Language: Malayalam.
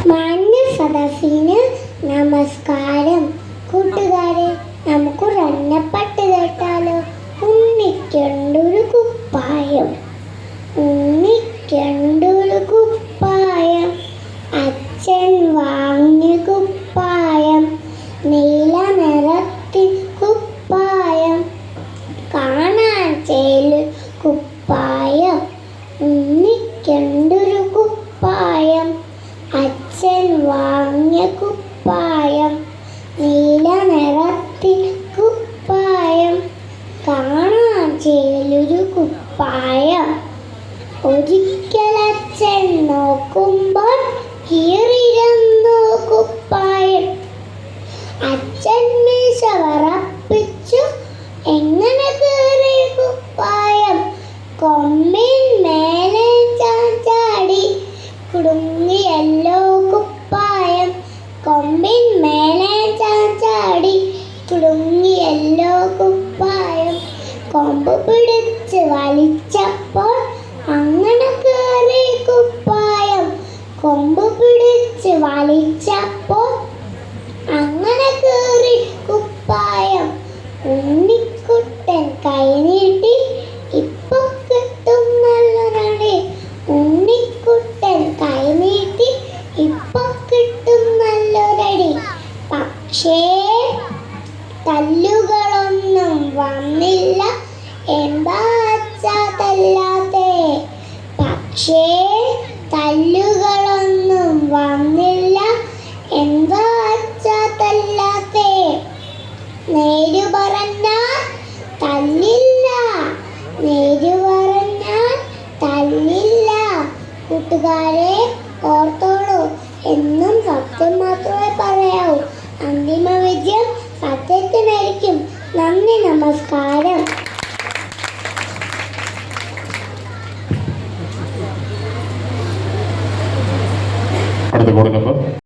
മാന്യ സദസ്സിന് നമസ്കാരം. കൂട്ടുകാരെ, നമുക്ക് റണ്ണപ്പാട്ട് കേട്ടാലോ? ഉണ്ണിക്കൊണ്ടൊരു കുപ്പായം, ഉണ്ണിക്കൊണ്ടൊരു കുപ്പായം, അച്ഛൻ വാങ്ങിയ കുപ്പായം, നീല നിറത്തിൽ കുപ്പായം, കാണാൻ ചേലു കുപ്പായം, ഉണ്ണിക്കൊണ്ടൊരു കുപ്പായം, അച്ഛൻ വാങ്ങിയ കുപ്പായം, നീല നിറത്തിൽ കുപ്പായം, കാണാൻ ചേലൊരു കുപ്പായം. ഒരിക്കൽ അച്ഛൻ നോക്കുമ്പോൾ കീറിയിരുന്നു കുപ്പായം. അച്ഛൻ മീശ വറപ്പിച്ചു, എങ്ങനെ കീറി കുപ്പായം? കൊമ്പിൻ മേലെ ചാടി കുടുങ്ങിയല്ലോ കുപ്പായം, കൊമ്പിൻ മേലെ ചാടി കുടുങ്ങിയല്ലോ കുപ്പായം. കൊമ്പ് പിടിച്ച് വലിച്ചപ്പോൾ അങ്ങനെ കയറി കുപ്പായം, കൊമ്പ് പിടിച്ച് വലിച്ചപ്പോൾ അങ്ങനെ കയറി കുപ്പായം. ഉണ്ണിക്കുട്ടൻ കൈനീട്ടി, ഇപ്പൊ കിട്ടും നല്ലൊരടി. ഉണ്ണിക്കുട്ടൻ കൈനീട്ടി, ഇപ്പൊ കിട്ടും നല്ലൊരടി. പക്ഷേ തല്ലുകളൊന്നും വന്നില്ല, എന്താ അച്ഛാ തല്ലാത്തെ? പക്ഷേ തല്ലുകളൊന്നും വന്നില്ല, എന്താ അച്ഛാ തല്ലാത്തെ? നേര് പറഞ്ഞാൽ തല്ലില്ല, നേര് പറഞ്ഞാൽ തല്ലില്ല. കൂട്ടുകാരെ, ഓർത്തോളൂ, എന്നും സത്യം മാത്രമേ പറയാവൂ. അന്തിമ വിജയം സത്യത്തിനായിരിക്കും. നന്ദി, നമസ്കാരം. അടുത്ത ബോർഡ് നമ്പർ